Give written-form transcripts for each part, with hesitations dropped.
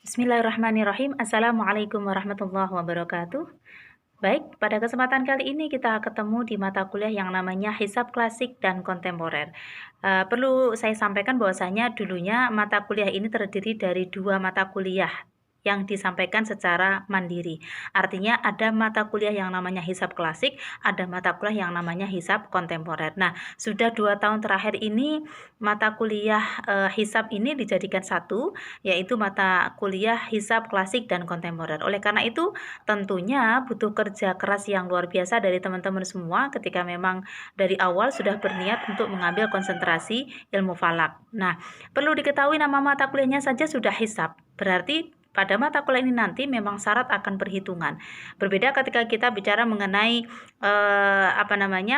Bismillahirrahmanirrahim. Assalamualaikum warahmatullahi wabarakatuh. Baik, pada kesempatan kali ini kita ketemu di mata kuliah yang namanya Hisab Klasik dan Kontemporer. Perlu saya sampaikan bahwasanya dulunya mata kuliah ini terdiri dari dua mata kuliah yang disampaikan secara mandiri. Artinya ada mata kuliah yang namanya Hisab Klasik, ada mata kuliah yang namanya Hisab Kontemporer. Nah, sudah 2 tahun terakhir ini mata kuliah Hisab ini dijadikan satu, yaitu mata kuliah Hisab Klasik dan Kontemporer. Oleh karena itu, tentunya butuh kerja keras yang luar biasa dari teman-teman semua ketika memang dari awal sudah berniat untuk mengambil konsentrasi ilmu falak. Nah, perlu diketahui nama mata kuliahnya saja sudah hisab. Berarti pada mata kuliah ini nanti memang syarat akan perhitungan. Berbeda ketika kita bicara mengenai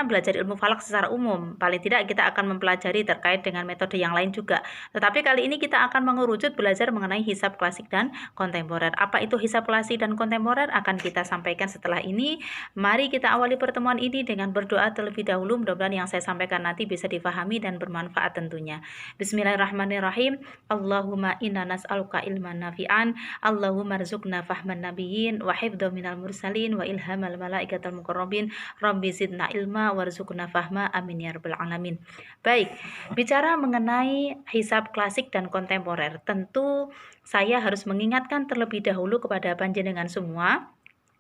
belajar ilmu falak secara umum. Paling tidak kita akan mempelajari terkait dengan metode yang lain juga. Tetapi kali ini kita akan mengerucut belajar mengenai hisab klasik dan kontemporer. Apa itu hisab klasik dan kontemporer akan kita sampaikan setelah ini. Mari kita awali pertemuan ini dengan berdoa terlebih dahulu. Mudah-mudahan yang saya sampaikan nanti bisa difahami dan bermanfaat tentunya. Bismillahirrahmanirrahim. Allahumma inna nas'aluka ilman nafi'an. Allahumma rzuqna fahman nabiyyin wa hifdha minal mursalin wa ilhamal malaikatal muqarrabin. Rabbi zidna ilma warzuqna fahma. Amin ya rabbal alamin. Baik, bicara mengenai hisab klasik dan kontemporer, tentu saya harus mengingatkan terlebih dahulu kepada panjenengan semua,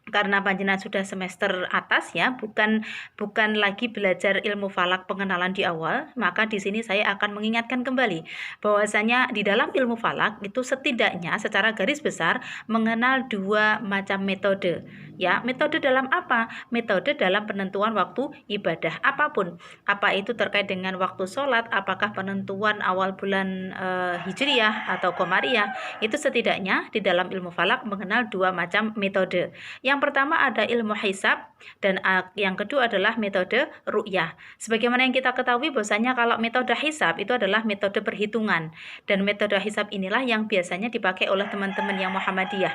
karena panjenengan sudah semester atas ya, bukan lagi belajar ilmu falak pengenalan di awal, maka di sini saya akan mengingatkan kembali bahwasanya di dalam ilmu falak itu setidaknya secara garis besar mengenal dua macam metode. Ya, metode dalam apa? Metode dalam penentuan waktu ibadah apapun. Apa itu terkait dengan waktu sholat, apakah penentuan awal bulan Hijriyah atau Komariah, itu setidaknya di dalam ilmu falak mengenal dua macam metode. Yang pertama ada ilmu hisab dan yang kedua adalah metode ru'yah. Sebagaimana yang kita ketahui bahwasanya kalau metode hisab itu adalah metode perhitungan, dan metode hisab inilah yang biasanya dipakai oleh teman-teman yang Muhammadiyah.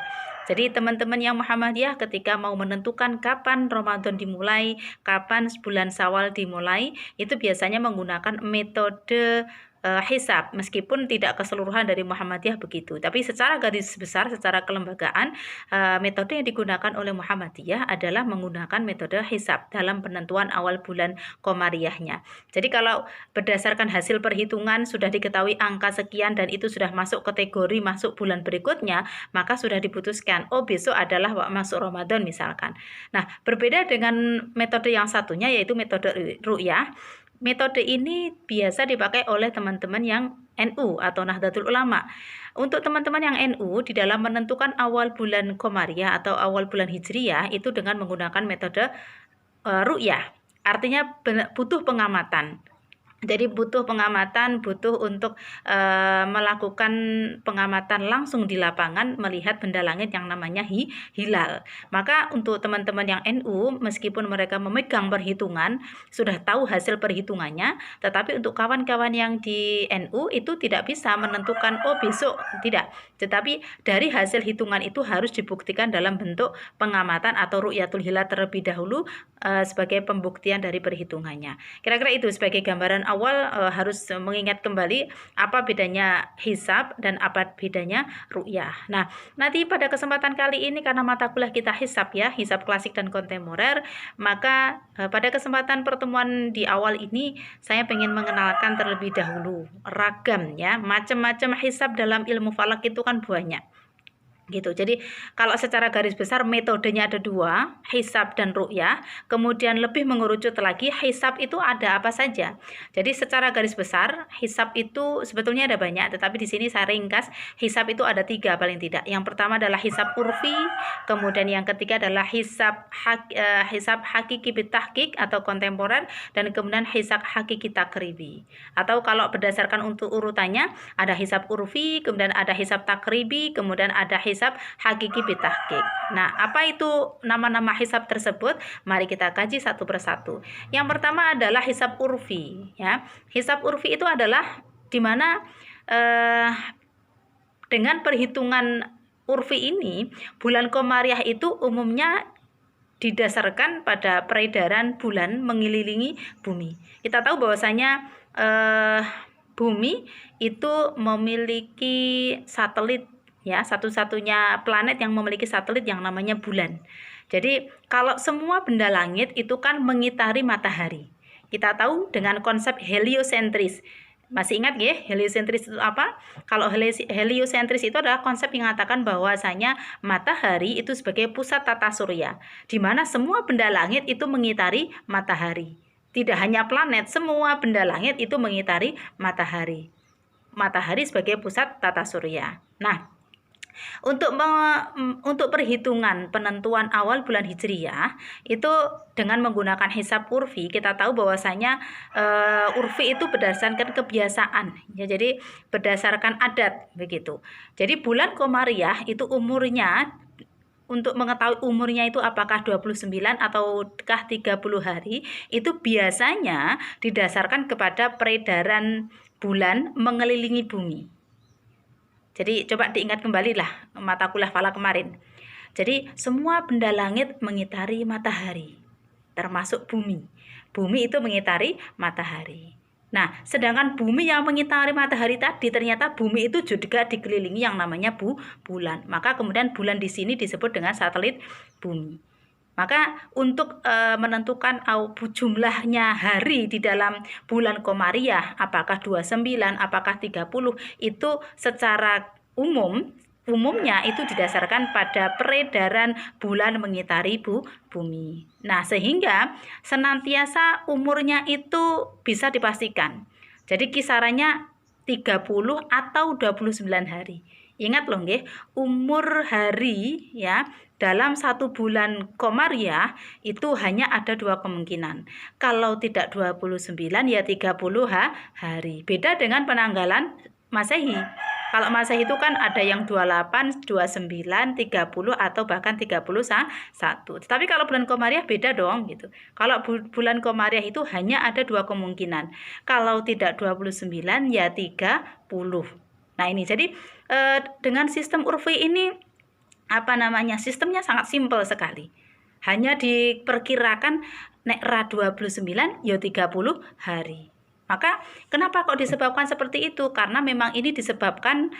Jadi teman-teman yang Muhammadiyah ketika mau menentukan kapan Ramadan dimulai, kapan bulan Syawal dimulai, itu biasanya menggunakan metode hisab, meskipun tidak keseluruhan dari Muhammadiyah begitu, tapi secara garis besar, secara kelembagaan, metode yang digunakan oleh Muhammadiyah adalah menggunakan metode hisab dalam penentuan awal bulan Komariahnya. Jadi kalau berdasarkan hasil perhitungan sudah diketahui angka sekian dan itu sudah masuk kategori masuk bulan berikutnya, maka sudah diputuskan, oh besok adalah masuk Ramadan misalkan. Nah, berbeda dengan metode yang satunya yaitu metode ru'yah. Metode ini biasa dipakai oleh teman-teman yang NU atau Nahdlatul Ulama. Untuk teman-teman yang NU di dalam menentukan awal bulan Komariah atau awal bulan Hijriyah itu dengan menggunakan metode ru'yah. Artinya butuh pengamatan. Jadi butuh pengamatan, butuh untuk melakukan pengamatan langsung di lapangan, melihat benda langit yang namanya hilal. Maka untuk teman-teman yang NU, meskipun mereka memegang perhitungan, sudah tahu hasil perhitungannya, tetapi untuk kawan-kawan yang di NU itu tidak bisa menentukan, oh besok, tidak. Tetapi dari hasil hitungan itu harus dibuktikan dalam bentuk pengamatan atau ru'yatul hilal terlebih dahulu sebagai pembuktian dari perhitungannya. Kira-kira itu sebagai gambaran awal, harus mengingat kembali apa bedanya hisab dan apa bedanya ru'yah. Nah, nanti pada kesempatan kali ini karena mata kuliah kita hisab ya, hisab klasik dan kontemporer, maka pada kesempatan pertemuan di awal ini saya ingin mengenalkan terlebih dahulu ragam ya, macam-macam hisab dalam ilmu falak itu kan banyak. Gitu. Jadi kalau secara garis besar metodenya ada dua, hisab dan ru'yah. Kemudian lebih mengerucut lagi, hisab itu ada apa saja. Jadi secara garis besar hisab itu sebetulnya ada banyak, tetapi di sini saya ringkas, hisab itu ada 3 paling tidak. Yang pertama adalah hisab urfi, kemudian yang ketiga adalah hisab hakiki bitahqiq atau kontemporer, dan kemudian hisab hakiki takribi. Atau kalau berdasarkan untuk urutannya ada hisab urfi, kemudian ada hisab takribi, kemudian ada hisab hakiki bitahqiq. Nah, apa itu nama-nama hisab tersebut? Mari kita kaji satu persatu. Yang pertama adalah hisab urfi ya. Hisab urfi itu adalah di mana dengan perhitungan urfi ini bulan Komariah itu umumnya didasarkan pada peredaran bulan mengelilingi bumi. Kita tahu bahwasanya bumi itu memiliki satelit ya, satu-satunya planet yang memiliki satelit yang namanya bulan. Jadi kalau semua benda langit itu kan mengitari matahari. Kita tahu dengan konsep heliosentris. Masih ingat ya, heliosentris itu apa? Kalau heliosentris itu adalah konsep yang mengatakan bahwasanya matahari itu sebagai pusat tata surya, di mana semua benda langit itu mengitari matahari. Tidak hanya planet, semua benda langit itu mengitari matahari. Matahari sebagai pusat tata surya. Nah, untuk perhitungan penentuan awal bulan Hijriyah itu dengan menggunakan hisab urfi, kita tahu bahwasanya urfi itu berdasarkan kebiasaan ya, jadi berdasarkan adat begitu. Jadi bulan Komariah itu umurnya, untuk mengetahui umurnya itu apakah 29 ataukah 30 hari, itu biasanya didasarkan kepada peredaran bulan mengelilingi bumi. Jadi coba diingat kembali lah mata kuliah falak kemarin. Jadi semua benda langit mengitari matahari, termasuk bumi. Bumi itu mengitari matahari. Nah, sedangkan bumi yang mengitari matahari tadi, ternyata bumi itu juga dikelilingi yang namanya bulan. Maka kemudian bulan di sini disebut dengan satelit bumi. Maka untuk menentukan jumlahnya hari di dalam bulan Komariah, apakah 29, apakah 30, itu secara umumnya itu didasarkan pada peredaran bulan mengitari bumi. Nah, sehingga senantiasa umurnya itu bisa dipastikan. Jadi kisarannya 30 atau 29 hari. Ingat loh nggih, umur hari ya dalam satu bulan Komariah itu hanya ada dua kemungkinan. Kalau tidak 29 ya 30 hari. Beda dengan penanggalan Masehi. Kalau Masehi itu kan ada yang 28, 29, 30 atau bahkan 31. Tetapi kalau bulan Komariah beda dong gitu. Kalau bulan Komariah itu hanya ada dua kemungkinan. Kalau tidak 29 ya 30. Nah, ini jadi dengan sistem urfi ini sistemnya sangat simpel sekali. Hanya diperkirakan nek ra 29 ya 30 hari. Maka kenapa kok disebabkan seperti itu? Karena memang ini disebabkan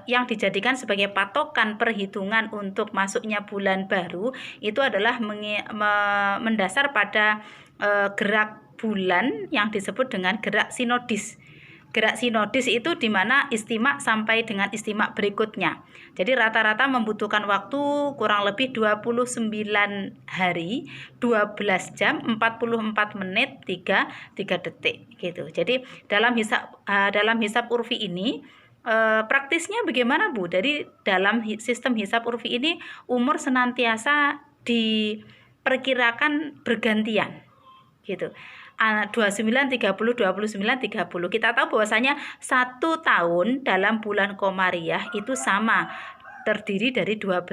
yang dijadikan sebagai patokan perhitungan untuk masuknya bulan baru itu adalah mendasar pada gerak bulan yang disebut dengan gerak sinodis. Gerak sinodis itu di mana istimak sampai dengan istimak berikutnya. Jadi rata-rata membutuhkan waktu kurang lebih 29 hari, 12 jam, 44 menit, 3 detik gitu. Jadi dalam hisab urfi ini praktisnya bagaimana Bu? Dari dalam sistem hisab urfi ini umur senantiasa diperkirakan bergantian gitu. 29, 30, 29, 30. Kita tahu bahwasanya 1 tahun dalam bulan Komariah itu sama, terdiri dari 12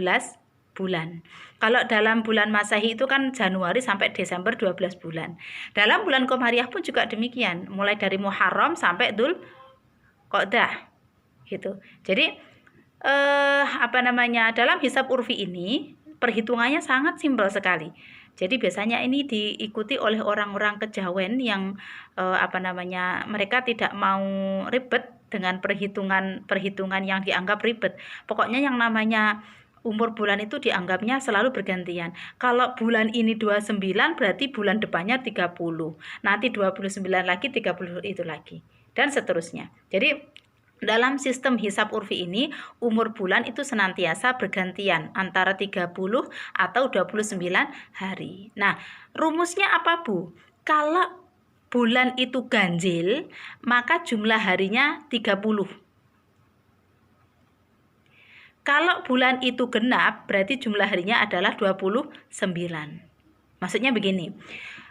bulan. Kalau dalam bulan Masehi itu kan Januari sampai Desember 12 bulan. Dalam bulan Komariah pun juga demikian, mulai dari Muharram sampai Dzulqa'dah gitu. Jadi dalam hisab urfi ini perhitungannya sangat simpel sekali. Jadi biasanya ini diikuti oleh orang-orang kejawen yang mereka tidak mau ribet dengan perhitungan yang dianggap ribet. Pokoknya yang namanya umur bulan itu dianggapnya selalu bergantian. Kalau bulan ini 29 berarti bulan depannya 30. Nanti 29 lagi, 30 itu lagi. Dan seterusnya. Jadi dalam sistem hisab urfi ini, umur bulan itu senantiasa bergantian antara 30 atau 29 hari. Nah, rumusnya apa Bu? Kalau bulan itu ganjil, maka jumlah harinya 30. Kalau bulan itu genap, berarti jumlah harinya adalah 29. Maksudnya begini,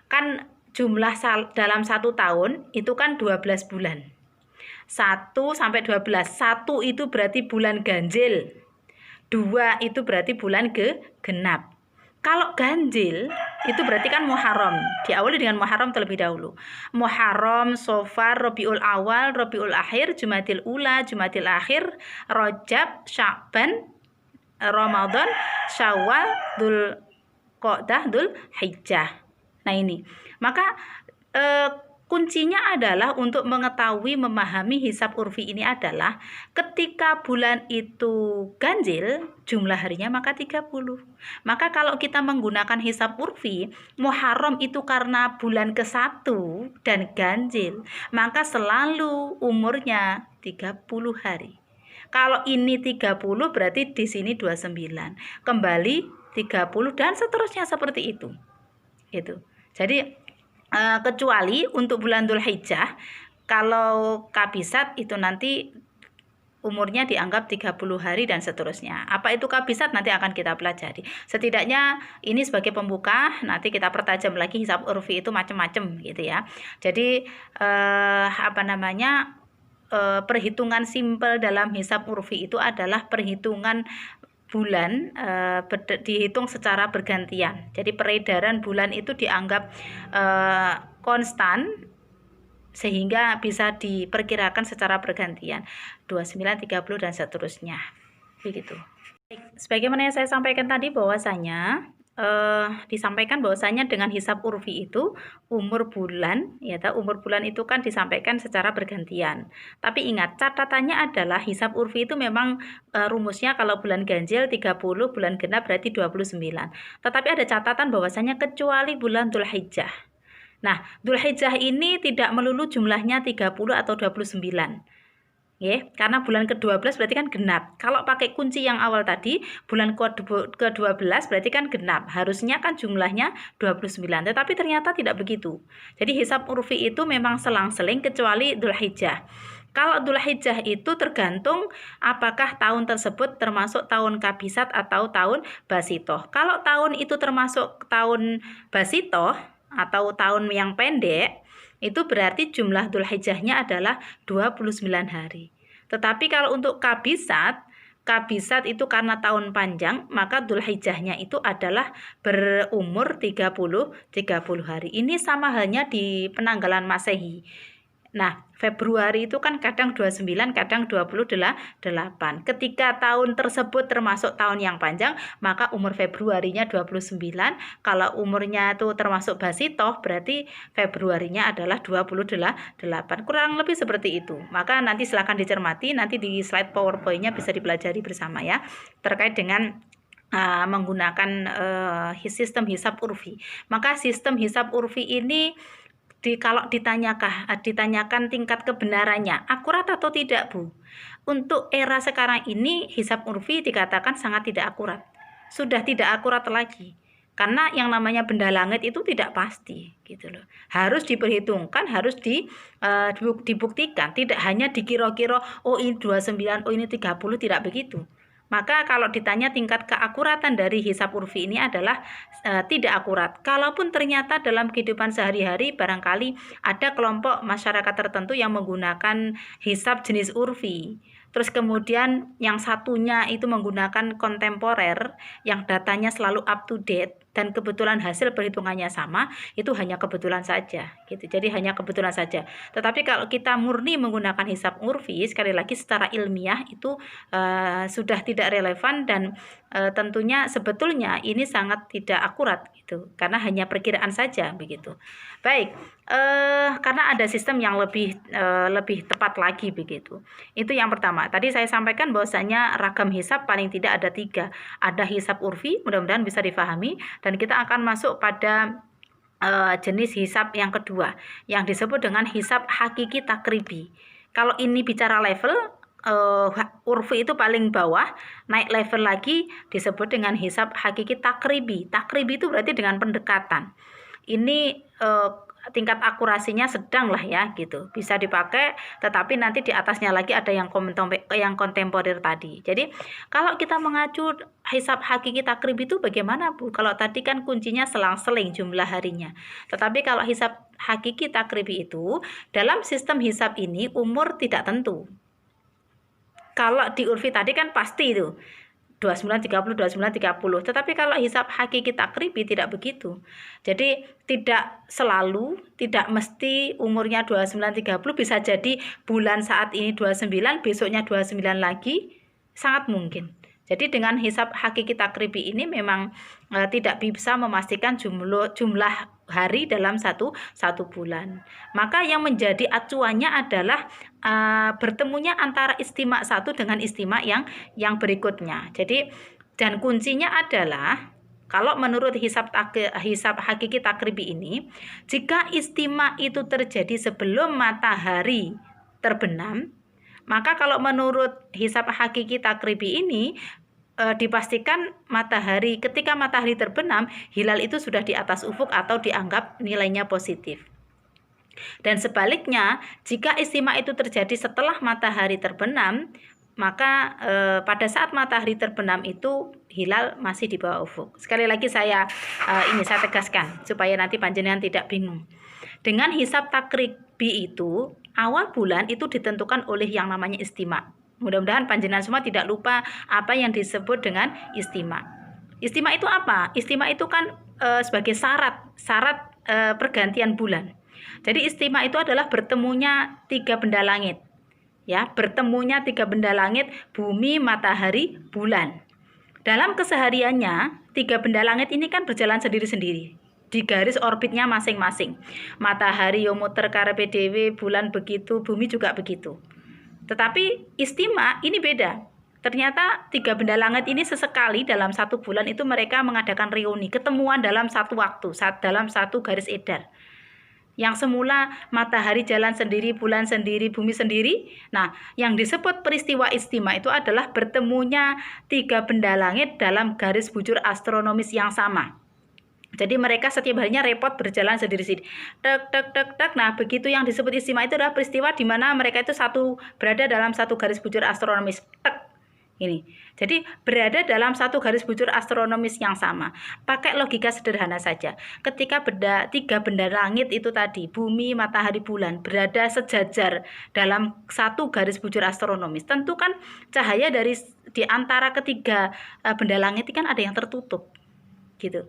kan jumlah dalam 1 tahun itu kan 12 bulan. 1 sampai 12. 1 itu berarti bulan ganjil. 2 itu berarti bulan genap. Kalau ganjil itu berarti kan Muharram. Diawali dengan Muharram terlebih dahulu. Muharram, Safar, Rabiul Awal, Rabiul Akhir, Jumadil Ula, Jumadil Akhir, Rajab, Sya'ban, Ramadan, Syawal, Dzulqa'dah, Dzulhijjah. Nah ini. Maka kuncinya adalah untuk mengetahui memahami hisab urfi ini adalah ketika bulan itu ganjil jumlah harinya maka 30. Maka kalau kita menggunakan hisab urfi, Muharram itu karena bulan ke-1 dan ganjil, maka selalu umurnya 30 hari. Kalau ini 30 berarti di sini 29. Kembali 30 dan seterusnya seperti itu. Gitu. Jadi kecuali untuk bulan Dzulhijjah, kalau kabisat itu nanti umurnya dianggap 30 hari dan seterusnya. Apa itu kabisat nanti akan kita pelajari. Setidaknya ini sebagai pembuka, nanti kita pertajam lagi hisab urfi itu macam-macam gitu ya. Jadi perhitungan simpel dalam hisab urfi itu adalah perhitungan bulan dihitung secara bergantian. Jadi peredaran bulan itu dianggap konstan sehingga bisa diperkirakan secara bergantian 29, 30 dan seterusnya. Begitu. Sebagaimana yang saya sampaikan tadi bahwasanya disampaikan bahwasanya dengan hisab urfi itu umur bulan itu kan disampaikan secara bergantian. Tapi ingat, catatannya adalah hisab urfi itu memang rumusnya kalau bulan ganjil 30, bulan genap berarti 29. Tetapi ada catatan bahwasanya kecuali bulan Dzulhijjah. Nah, Dzulhijjah ini tidak melulu jumlahnya 30 atau 29. Karena bulan ke-12 berarti kan genap. Kalau pakai kunci yang awal tadi, bulan ke-12 berarti kan genap. Harusnya kan jumlahnya 29, tetapi ternyata tidak begitu. Jadi hisab urfi itu memang selang-seling kecuali Dzulhijjah. Kalau Dzulhijjah itu tergantung apakah tahun tersebut termasuk tahun kabisat atau tahun basitoh. Kalau tahun itu termasuk tahun basitoh atau tahun yang pendek, itu berarti jumlah Dzulhijjahnya adalah 29 hari. Tetapi kalau untuk kabisat itu karena tahun panjang, maka Dzulhijjahnya itu adalah berumur 30 hari. Ini sama halnya di penanggalan Masehi. Nah, Februari itu kan kadang 29, kadang 28. Ketika tahun tersebut termasuk tahun yang panjang, maka umur Februarinya 29. Kalau umurnya itu termasuk basitoh, berarti Februarinya adalah 28. Kurang lebih seperti itu. Maka nanti silakan dicermati, nanti di slide PowerPoint-nya bisa dipelajari bersama ya, terkait dengan menggunakan sistem hisab urfi. Maka sistem hisab urfi ini kalau ditanyakan tingkat kebenarannya akurat atau tidak, Bu. Untuk era sekarang ini hisab urfi dikatakan sangat tidak akurat. Sudah tidak akurat lagi. Karena yang namanya benda langit itu tidak pasti gitu loh. Harus diperhitungkan, harus dibuktikan, tidak hanya dikira-kira oh ini 29, oh ini 30, tidak begitu. Maka kalau ditanya tingkat keakuratan dari hisab urfi ini adalah tidak akurat. Kalaupun ternyata dalam kehidupan sehari-hari barangkali ada kelompok masyarakat tertentu yang menggunakan hisab jenis urfi. Terus kemudian yang satunya itu menggunakan kontemporer yang datanya selalu up to date dan kebetulan hasil perhitungannya sama, itu hanya kebetulan saja gitu. Jadi hanya kebetulan saja. Tetapi kalau kita murni menggunakan hisab urfi, sekali lagi secara ilmiah itu sudah tidak relevan dan tentunya sebetulnya ini sangat tidak akurat gitu. Karena hanya perkiraan saja begitu. Baik, karena ada sistem yang lebih tepat lagi begitu. Itu yang pertama. Tadi saya sampaikan bahwasanya ragam hisab paling tidak ada 3. Ada hisab urfi, mudah-mudahan bisa difahami, dan kita akan masuk pada jenis hisab yang kedua yang disebut dengan hisab hakiki takribi. Kalau ini bicara level, urfi itu paling bawah, naik level lagi disebut dengan hisab hakiki takribi. Takribi itu berarti dengan pendekatan. Ini tingkat akurasinya sedang lah ya gitu, bisa dipakai, tetapi nanti di atasnya lagi ada yang kontemporer tadi. Jadi kalau kita mengacu hisab hakiki takribi itu bagaimana, Bu? Kalau tadi kan kuncinya selang-seling jumlah harinya, tetapi kalau hisab hakiki takribi itu dalam sistem hisab ini umur tidak tentu. Kalau di urfi tadi kan pasti itu 29, 30, 29, 30. Tetapi kalau hisab hakiki takribi tidak begitu. Jadi tidak selalu, tidak mesti umurnya 29, 30. Bisa jadi bulan saat ini 29, besoknya 29 lagi. Sangat mungkin. Jadi dengan hisab hakiki takribi ini memang tidak bisa memastikan jumlah hari dalam satu bulan. Maka yang menjadi acuannya adalah bertemunya antara istimak satu dengan istimak yang berikutnya. Jadi dan kuncinya adalah kalau menurut hisab hakiki takribi ini, jika istimak itu terjadi sebelum matahari terbenam, maka kalau menurut hisab hakiki takribi ini dipastikan ketika matahari terbenam, hilal itu sudah di atas ufuk atau dianggap nilainya positif. Dan sebaliknya, jika istimak itu terjadi setelah matahari terbenam, maka pada saat matahari terbenam itu hilal masih di bawah ufuk. Sekali lagi saya tegaskan supaya nanti panjenengan tidak bingung. Dengan hisab takribi itu, awal bulan itu ditentukan oleh yang namanya istimak. Mudah-mudahan panjenengan semua tidak lupa apa yang disebut dengan istimak. Istimak itu apa? Istimak itu kan sebagai syarat pergantian bulan. Jadi istimak itu adalah bertemunya 3 benda langit. Ya, bertemunya 3 benda langit, bumi, matahari, bulan. Dalam kesehariannya, 3 benda langit ini kan berjalan sendiri-sendiri di garis orbitnya masing-masing. Matahari yo muter karepe dhewe, bulan begitu, bumi juga begitu. Tetapi istimak ini beda. Ternyata 3 benda langit ini sesekali dalam satu bulan itu mereka mengadakan reuni, ketemuan dalam satu waktu, dalam satu garis edar. Yang semula matahari jalan sendiri, bulan sendiri, bumi sendiri. Nah, yang disebut peristiwa istimak itu adalah bertemunya 3 benda langit dalam garis bujur astronomis yang sama. Jadi mereka setiap harinya repot berjalan sendiri-sendiri. Tek. Nah, begitu yang disebut istimak itu adalah peristiwa di mana mereka itu berada dalam satu garis bujur astronomis. Tek. Ini. Jadi berada dalam satu garis bujur astronomis yang sama. Pakai logika sederhana saja. Ketika 3 benda langit itu tadi, bumi, matahari, bulan, berada sejajar dalam satu garis bujur astronomis, tentu kan cahaya di antara ketiga benda langit itu kan ada yang tertutup. Gitu.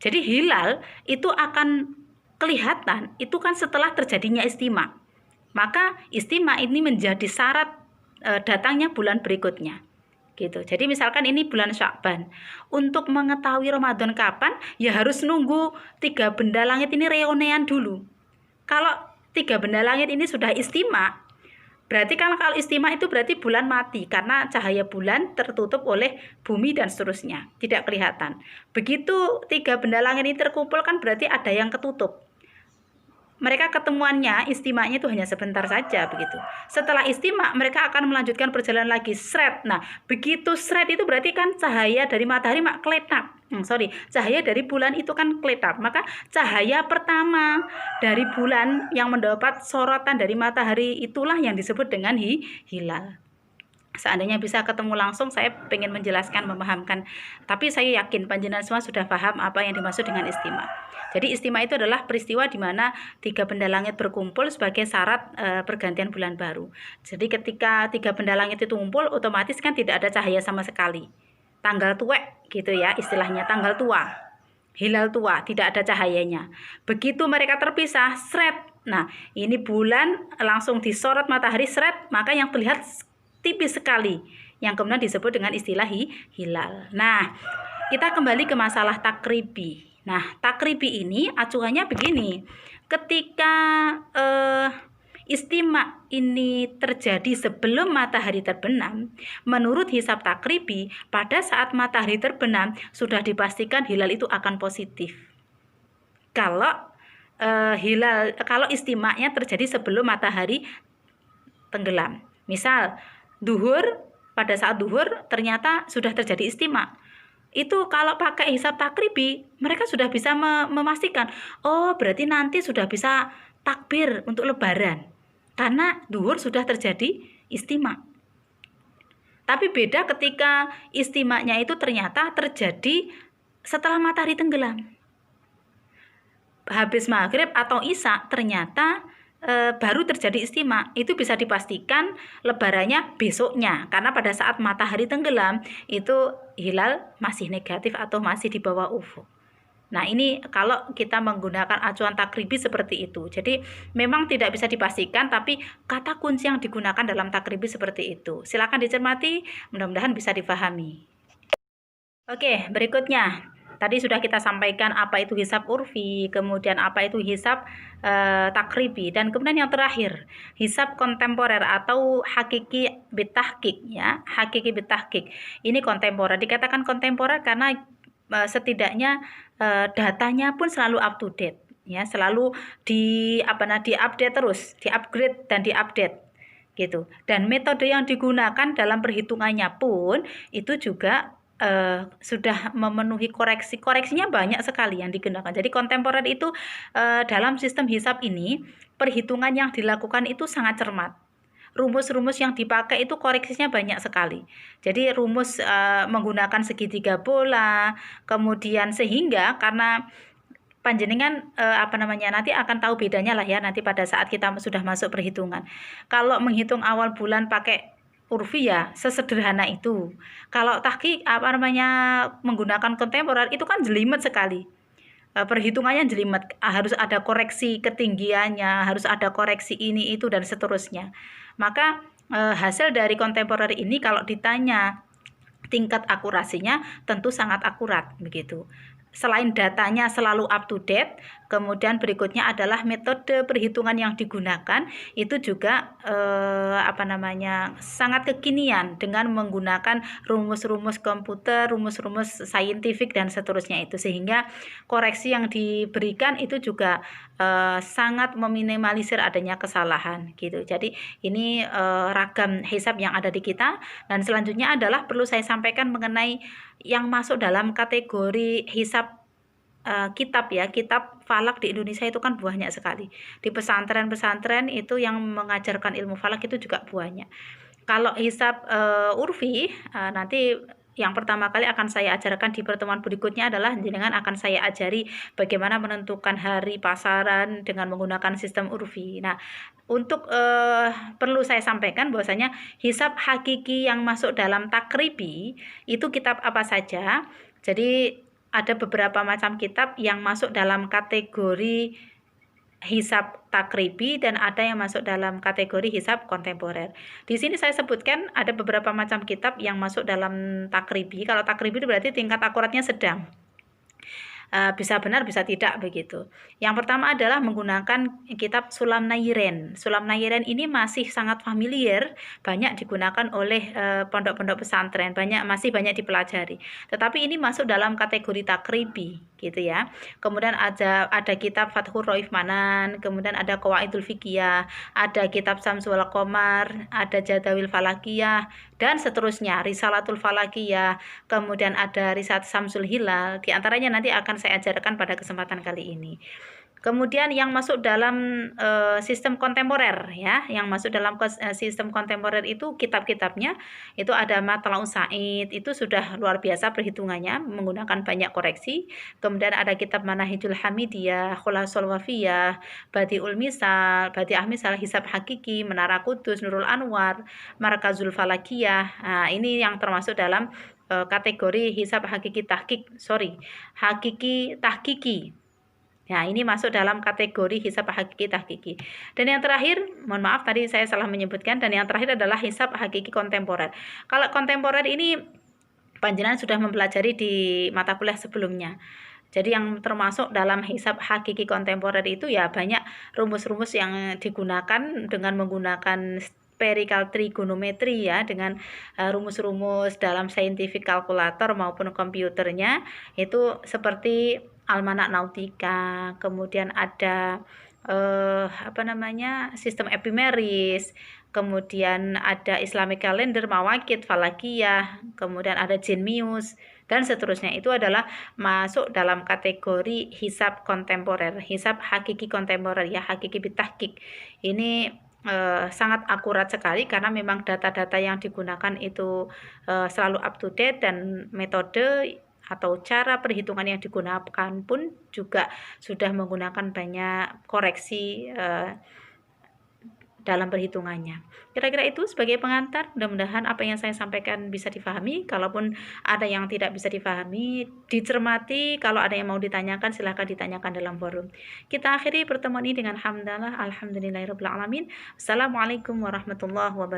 Jadi hilal itu akan kelihatan itu kan setelah terjadinya istimak. Maka istimak ini menjadi syarat datangnya bulan berikutnya. Gitu. Jadi misalkan ini bulan Sya'ban. Untuk mengetahui Ramadan kapan, ya harus nunggu 3 benda langit ini reonean dulu. Kalau 3 benda langit ini sudah istimak, berarti kalau istimak itu berarti bulan mati karena cahaya bulan tertutup oleh bumi dan seterusnya, tidak kelihatan. Begitu 3 benda langit ini terkumpul kan berarti ada yang ketutup. Mereka ketemuannya, istimaknya itu hanya sebentar saja begitu. Setelah istimak mereka akan melanjutkan perjalanan lagi sret. Nah, begitu sret itu berarti kan cahaya dari matahari keletap. Cahaya dari bulan itu kan keletap. Maka cahaya pertama dari bulan yang mendapat sorotan dari matahari itulah yang disebut dengan hilal. Seandainya bisa ketemu langsung, saya ingin menjelaskan, memahamkan. Tapi saya yakin panjenengan semua sudah paham apa yang dimaksud dengan istimak. Jadi istimak itu adalah peristiwa di mana 3 benda langit berkumpul sebagai syarat pergantian bulan baru. Jadi ketika 3 benda langit itu kumpul, otomatis kan tidak ada cahaya sama sekali. Tanggal tuek gitu ya, istilahnya tanggal tua. Hilal tua, tidak ada cahayanya. Begitu mereka terpisah, sret. Nah, ini bulan langsung disorot matahari sret, maka yang terlihat tipis sekali, yang kemudian disebut dengan istilah hilal. Nah, kita kembali ke masalah takribi. Nah, takribi ini acuannya begini. Ketika istimak ini terjadi sebelum matahari terbenam, menurut hisab takribi, pada saat matahari terbenam sudah dipastikan hilal itu akan positif. Kalau istimaknya terjadi sebelum matahari tenggelam. Misal pada saat duhur ternyata sudah terjadi istimak. Itu kalau pakai hisab takribi, mereka sudah bisa memastikan, oh berarti nanti sudah bisa takbir untuk lebaran. Karena duhur sudah terjadi istimak. Tapi beda ketika istimaknya itu ternyata terjadi setelah matahari tenggelam. Habis maghrib atau isya ternyata baru terjadi istimak, itu bisa dipastikan lebarannya besoknya, karena pada saat matahari tenggelam itu hilal masih negatif atau masih di bawah ufuk. Nah, ini kalau kita menggunakan acuan takribi seperti itu. Jadi memang tidak bisa dipastikan, tapi kata kunci yang digunakan dalam takribi seperti itu. Silakan dicermati, mudah-mudahan bisa dipahami. Oke, berikutnya tadi sudah kita sampaikan apa itu hisab urfi, kemudian apa itu hisab takribi, dan kemudian yang terakhir hisab kontemporer atau hakiki bitahkik ya, hakiki bitahkik. Ini kontemporer, dikatakan kontemporer karena setidaknya datanya pun selalu up to date ya, selalu di-update terus, di-upgrade dan di-update gitu. Dan metode yang digunakan dalam perhitungannya pun itu juga sudah memenuhi koreksinya banyak sekali yang digunakan. Jadi kontemporer itu dalam sistem hisab ini perhitungan yang dilakukan itu sangat cermat. Rumus-rumus yang dipakai itu koreksinya banyak sekali. Jadi rumus menggunakan segitiga bola, kemudian sehingga karena panjenengan nanti akan tahu bedanya lah ya nanti pada saat kita sudah masuk perhitungan. Kalau menghitung awal bulan pakai urfi ya sesederhana itu. Kalau tahqiq menggunakan kontemporer itu kan jelimet sekali. Perhitungannya jelimet, harus ada koreksi ketinggiannya, harus ada koreksi ini itu dan seterusnya. Maka hasil dari kontemporer ini kalau ditanya tingkat akurasinya tentu sangat akurat begitu. Selain datanya selalu up to date, kemudian berikutnya adalah metode perhitungan yang digunakan itu juga sangat kekinian dengan menggunakan rumus-rumus komputer, rumus-rumus saintifik dan seterusnya itu, sehingga koreksi yang diberikan itu juga sangat meminimalisir adanya kesalahan gitu. Jadi ini ragam hisab yang ada di kita, dan selanjutnya adalah perlu saya sampaikan mengenai yang masuk dalam kategori hisab kitab ya, kitab falak di Indonesia itu kan banyak sekali. Di pesantren-pesantren itu yang mengajarkan ilmu falak itu juga banyak. Kalau hisab urfi nanti yang pertama kali akan saya ajarkan di pertemuan berikutnya adalah jenengan akan saya ajari bagaimana menentukan hari pasaran dengan menggunakan sistem urfi. Nah, untuk perlu saya sampaikan bahwasanya hisab hakiki yang masuk dalam takribi itu kitab apa saja. Jadi ada beberapa macam kitab yang masuk dalam kategori hisab takribi dan ada yang masuk dalam kategori hisab kontemporer. Di sini saya sebutkan ada beberapa macam kitab yang masuk dalam takribi. Kalau takribi itu berarti tingkat akuratnya sedang. Bisa benar bisa tidak begitu. Yang pertama adalah menggunakan kitab Sulam Nayyiren. Sulam Nayyiren ini masih sangat familiar, banyak digunakan oleh pondok-pondok pesantren, masih banyak dipelajari. Tetapi ini masuk dalam kategori takribi gitu ya. Kemudian ada kitab Fathur Raif Manan, kemudian ada Qawaidul Fiqhiyah, ada kitab Samsul Qamar, ada Jadawil Falakiyah dan seterusnya, Risalatul Falakiyah, kemudian ada Risalat Samsul Hilal. Di antaranya nanti akan saya ajarkan pada kesempatan kali ini. Kemudian yang masuk dalam sistem kontemporer ya, yang masuk dalam sistem kontemporer itu kitab-kitabnya itu ada Matlaul Sa'id, itu sudah luar biasa perhitungannya menggunakan banyak koreksi. Kemudian ada kitab Manahijul Hamidiyah, Khulasul Wafiyah, Badiul Misal, Badi'ah Misal, Hisab Hakiki, Menara Kudus, Nurul Anwar, Markazul Falakiyah. Nah, ini yang termasuk dalam kategori hisab hakiki tahkiki. Nah, ini masuk dalam kategori hisab hakiki tahkiki. Dan yang terakhir, mohon maaf tadi saya salah menyebutkan, dan yang terakhir adalah hisab hakiki kontemporer. Kalau kontemporer ini panjenengan sudah mempelajari di mata kuliah sebelumnya. Jadi yang termasuk dalam hisab hakiki kontemporer itu ya banyak rumus-rumus yang digunakan dengan menggunakan spherical trigonometry ya, dengan rumus-rumus dalam scientific calculator maupun komputernya itu seperti Almanak Nautika, kemudian ada sistem epimeris, kemudian ada Islamic Calendar, Mawakid, Falakiyah, kemudian ada Jenius dan seterusnya. Itu adalah masuk dalam kategori hisab kontemporer, hisab hakiki kontemporer ya, hakiki bitahkik. Ini sangat akurat sekali karena memang data-data yang digunakan itu selalu up to date, dan metode atau cara perhitungan yang digunakan pun juga sudah menggunakan banyak koreksi dalam perhitungannya. Kira-kira itu sebagai pengantar. Mudah-mudahan apa yang saya sampaikan bisa difahami. Kalaupun ada yang tidak bisa difahami, dicermati. Kalau ada yang mau ditanyakan, silahkan ditanyakan dalam forum. Kita akhiri pertemuan ini dengan hamdalah. Alhamdulillahirabbil alamin. Assalamualaikum warahmatullahi wabarakatuh.